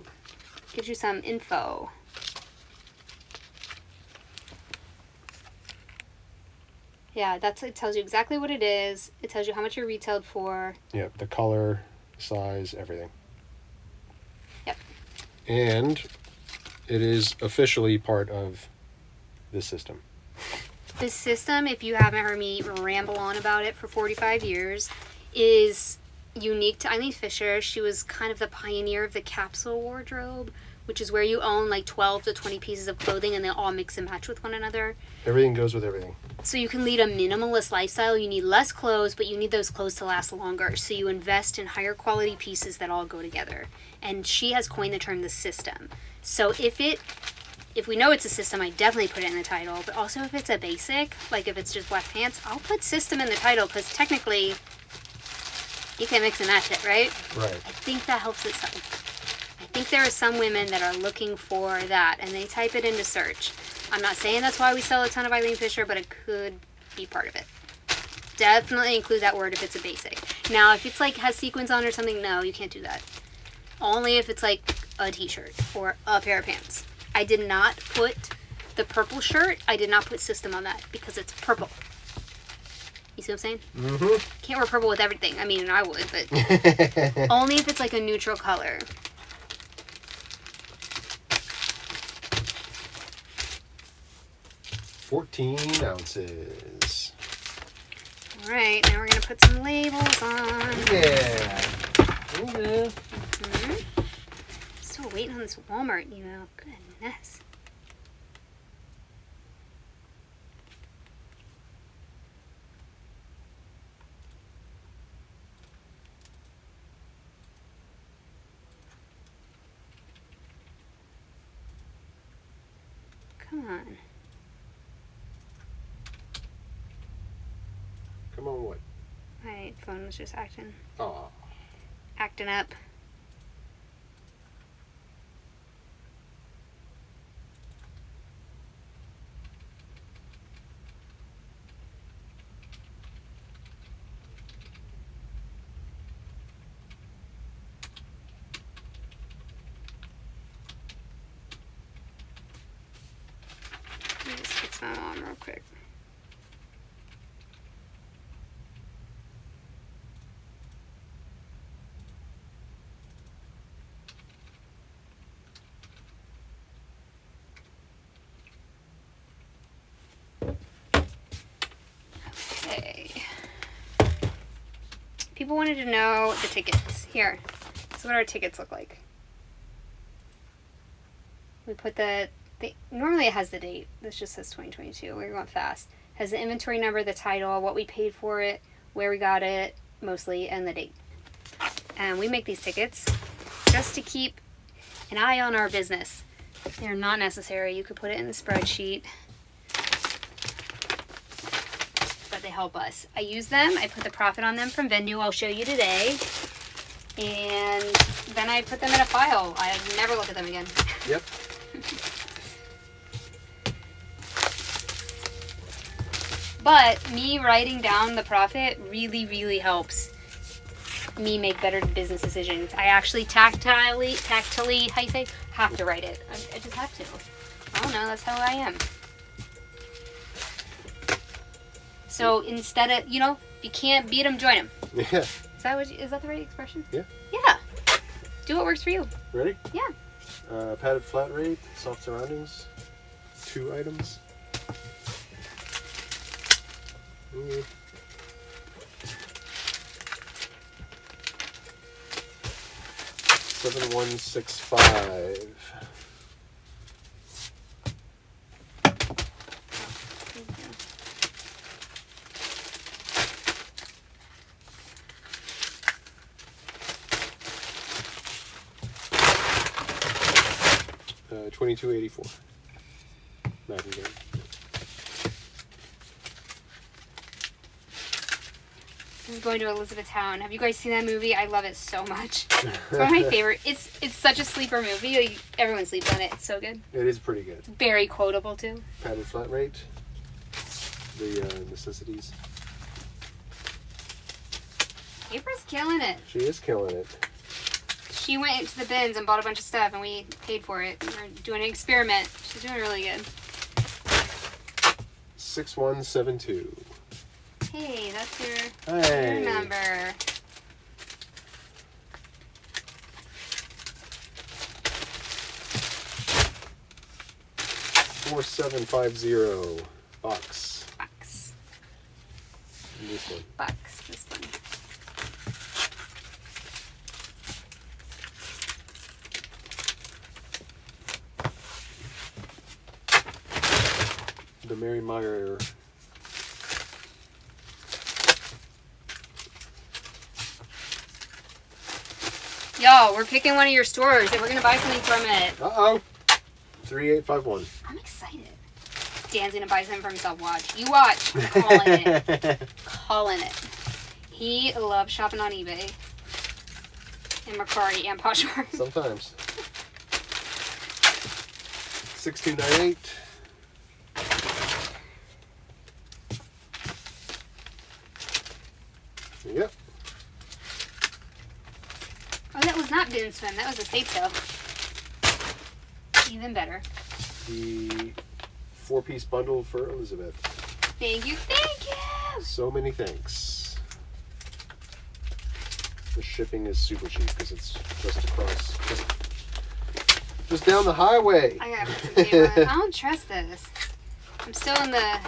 Gives you some info. Yeah, it tells you exactly what it is. It tells you how much you're retailed for. Yep, the color, size, everything. Yep. And it is officially part of this system. This system, if you haven't heard me ramble on about it for 45 years, is unique to Eileen Fisher. She was kind of the pioneer of the capsule wardrobe, which is where you own like 12 to 20 pieces of clothing and they all mix and match with one another. Everything goes with everything. So you can lead a minimalist lifestyle. You need less clothes, but you need those clothes to last longer. So you invest in higher quality pieces that all go together. And she has coined the term the system. So if we know it's a system, I definitely put it in the title. But also if it's a basic, like if it's just black pants, I'll put system in the title because technically you can mix and match it, right? Right. I think that helps it some. I think there are some women that are looking for that and they type it into search. I'm not saying that's why we sell a ton of Eileen Fisher, but it could be part of it. Definitely include that word if it's a basic. Now, if it's like has sequins on or something, no, you can't do that. Only if it's like a t-shirt or a pair of pants. I did not put the purple shirt. I did not put system on that because it's purple. You see what I'm saying? Mm-hmm. Can't wear purple with everything. I mean, I would, but only if it's like a neutral color. $14 ounces. All right, now we're gonna put some labels on. Yeah. Okay. Mm-hmm. Still waiting on this Walmart email. Goodness. Come on. Come on, what? Right. Phone was just acting Oh. up. Let me just fix my mom real quick. Okay. People wanted to know the tickets. Here. This is what our tickets look like. We put normally it has the date. This just says 2022. We're going fast. Has the inventory number, the title, what we paid for it, where we got it, mostly, and the date. And we make these tickets just to keep an eye on our business. They're not necessary. You could put it in the spreadsheet. But they help us. I use them. I put the profit on them from Vendu. I'll show you today. And then I put them in a file. I never look at them again. Yep. But me writing down the profit really, really helps me make better business decisions. I actually tactily, how you say, have to write it. I just have to. I don't know, that's how I am. So instead of, you can't beat them, join them. Yeah. Is that the right expression? Yeah. Yeah. Do what works for you. Ready? Yeah. Padded flat rate, soft surroundings, 2 items. Ooh. $7,165. $22.84. Not again. This is Going to Elizabethtown. Have you guys seen that movie? I love it so much. It's one of my favorite. It's such a sleeper movie. Like, everyone sleeps on it. It's so good. It is pretty good. It's very quotable too. Padded flat rate. The necessities. April's killing it. She is killing it. She went into the bins and bought a bunch of stuff, and we paid for it. We're doing an experiment. She's doing really good. 6172. Hey, that's your number. $4,750. Box. And this one. Box. This one. The Mary Meyer. Yo, we're picking one of your stores, and we're gonna buy something from it. Uh-oh. 3851. I'm excited. Dan's gonna buy something for himself. Watch. You watch. I'm calling it. Calling it. He loves shopping on eBay. And Mercari and Poshmark. Sometimes. 6298. Yep. Oh, that was not Bin Swim. That was a safe sale. Even better. The 4-piece bundle for Elizabeth. Thank you. Thank you. So many thanks. The shipping is super cheap because it's just across. Just down the highway. I gotta put some tape on it. I don't trust this. I'm still in the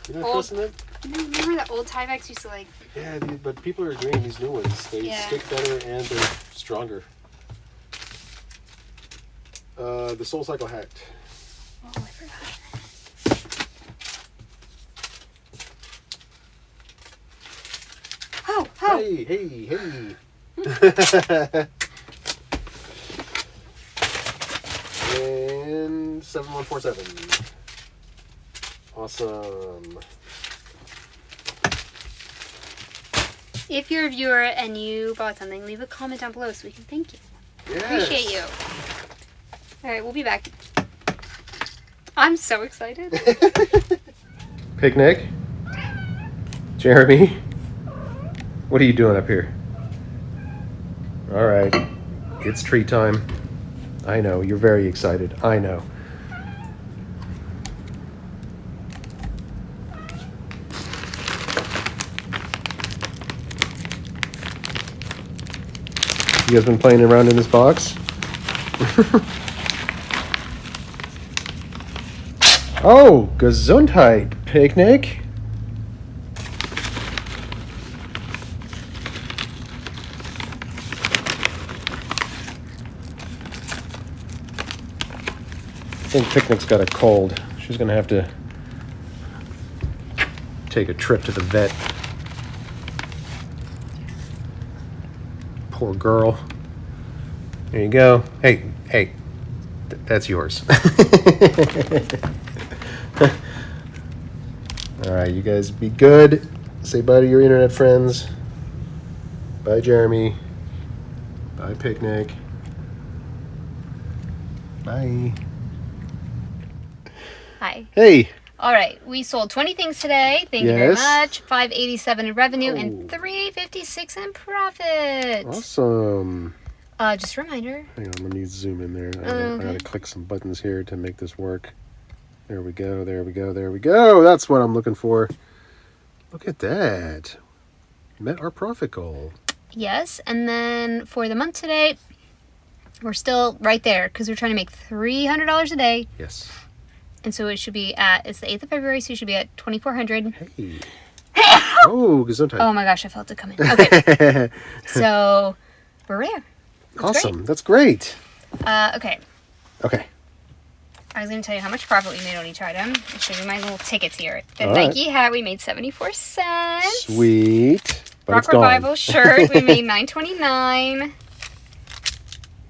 You're not old. trusting it? Remember the old Tyveks used to like. Yeah, dude, but people are agreeing these new ones. They stick better and they're stronger. The Soul Cycle Hacked. Oh, I forgot. Oh, oh. Hey. And 7147. Awesome. If you're a viewer and you bought something, leave a comment down below so we can thank you. Yes. Appreciate you. All right, we'll be back. I'm so excited. Picnic. Jeremy. What are you doing up here? All right. It's treat time. I know. You're very excited. I know. You guys been playing around in this box? Oh, Gesundheit, Picnic. I think Picnic's got a cold. She's gonna have to take a trip to the vet. Poor girl. There you go. Hey, that's yours. All right, you guys be good. Say bye to your internet friends. Bye, Jeremy. Bye, Picnic. Bye. Hi. Hey. All right, we sold 20 things today. Thank you very Yes. much. $587 in revenue Oh. and $356 in profit. Awesome. Just a reminder. Hang on, let me zoom in there. I gotta click some buttons here to make this work. There we go, there we go, there we go. That's what I'm looking for. Look at that. Met our profit goal. Yes, and then for the month today, we're still right there because we're trying to make $300 a day. Yes. And so it should be it's the 8th of February, so you should be at $2,400. Hey. Oh, Gesundheit. Oh my gosh, I felt it coming. Okay. So we're there. Awesome. That's great. Okay. Okay. I was going to tell you how much profit we made on each item. I'll show you my little tickets here. The All right. Nike hat, we made 74 cents. Sweet. But Rock it's gone. Revival shirt, we made $9.29.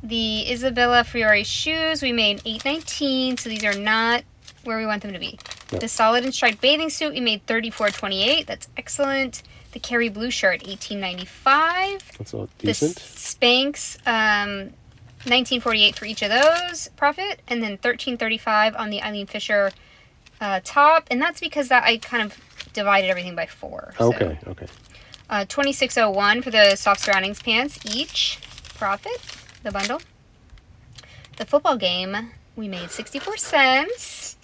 The Isabella Fiore shoes, we made $8.19. So these are not where we want them to be. Yep. The Solid and Striped bathing suit, we made $34.28. That's excellent. The Carrie Blue shirt, $18.95. That's all The decent. Spanx, $19.48 for each of those profit, and then $13.35 on the Eileen Fisher top, and that's because that I kind of divided everything by 4. So. Okay, okay. $26.01 for the soft surroundings pants each profit, the bundle. The football game, we made 64 cents.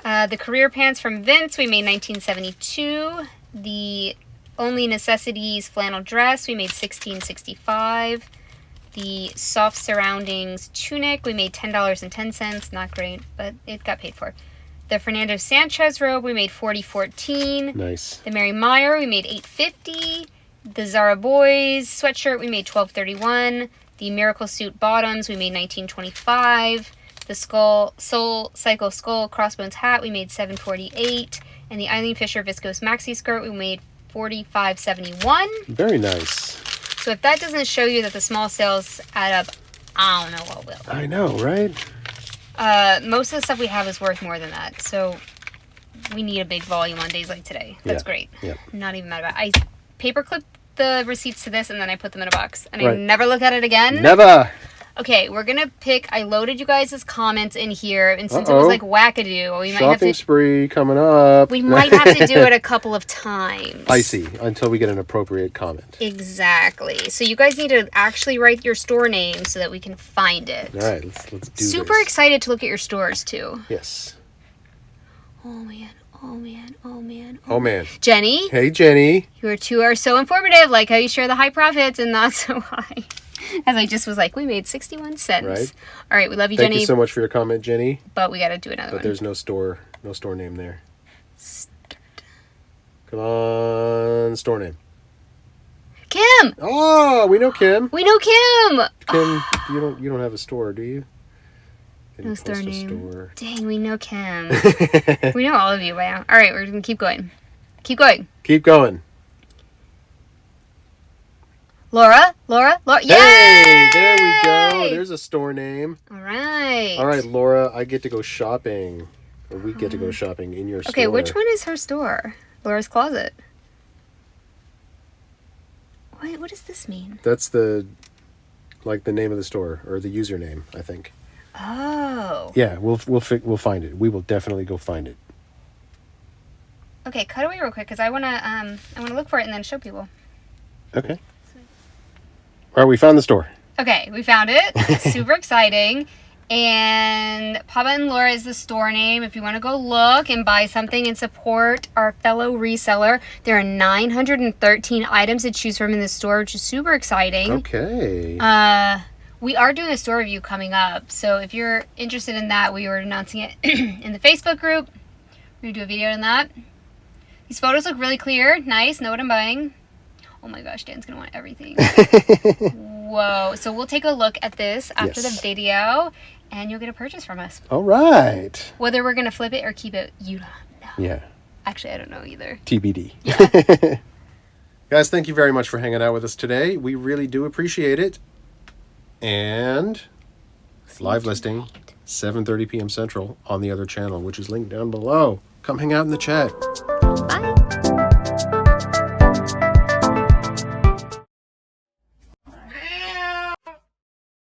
The career pants from Vince, we made $19.72. The Only Necessities flannel dress, we made $16.65. The soft surroundings tunic, we made $10.10. Not great, but it got paid for. The Fernando Sanchez robe, we made $40.14. Nice. The Mary Meyer, we made $8.50. The Zara Boys sweatshirt, we made $12.31. The Miracle Suit bottoms, we made $19.25. The Soul Cycle Skull Crossbones hat, we made $7.48. And the Eileen Fisher Viscose Maxi skirt, we made $45.71. Very nice. So if that doesn't show you that the small sales add up, I don't know what will. I know, right? Most of the stuff we have is worth more than that. So we need a big volume on days like today. That's great. Yeah. Not even mad about it. I paperclipped the receipts to this and then I put them in a box. And I Right. never looked at it again. Never. Okay, we're going to pick... I loaded you guys' comments in here. And since it was like wackadoo, we might have Shopping to... spree coming up. We might have to do it a couple of times. I see. Until we get an appropriate comment. Exactly. So you guys need to actually write your store name so that we can find it. All right, let's do this. Super excited to look at your stores too. Yes. Oh man, oh man, oh man. Oh man. Jenny, Hey Jenny. your two are so informative, like how you share the high profits and not so high. As I just was like, we made 61 cents. Right. All right, we love you, Thank Jenny. you so much for your comment, Jenny. But we got to do another But one. there's no store name there. Come on, store name. Kim. Oh, we know Kim. We know Kim. Kim, you don't have a store, do you? Didn't No store post a name. store. Dang, we know Kim. We know all of you by now. All right, we're gonna keep going. Keep going. Keep going. Laura. Yay! Hey, there we go. There's a store name. All right. All right, Laura, I get to go shopping. Or we get to go shopping in your store. Okay, which one is her store? Laura's Closet. What does this mean? That's the name of the store or the username, I think. Oh. Yeah, we'll find it. We will definitely go find it. Okay, cut away real quick because I wanna look for it and then show people. Okay. All right, we found the store. Okay, we found it. Super exciting. And Papa and Laura is the store name. If you want to go look and buy something and support our fellow reseller, there are 913 items to choose from in the store, which is super exciting. Okay. We are doing a store review coming up. So if you're interested in that, we are announcing it in the Facebook group. We're going to do a video on that. These photos look really clear. Nice. Know what I'm buying. Oh my gosh, Dan's going to want everything. Whoa. So we'll take a look at this after the video, and you'll get a purchase from us. All right. Whether we're going to flip it or keep it, you don't know. Yeah. Actually, I don't know either. TBD. Yeah. Guys, thank you very much for hanging out with us today. We really do appreciate it. And live listing, 7:30 p.m. Central on the other channel, which is linked down below. Come hang out in the chat.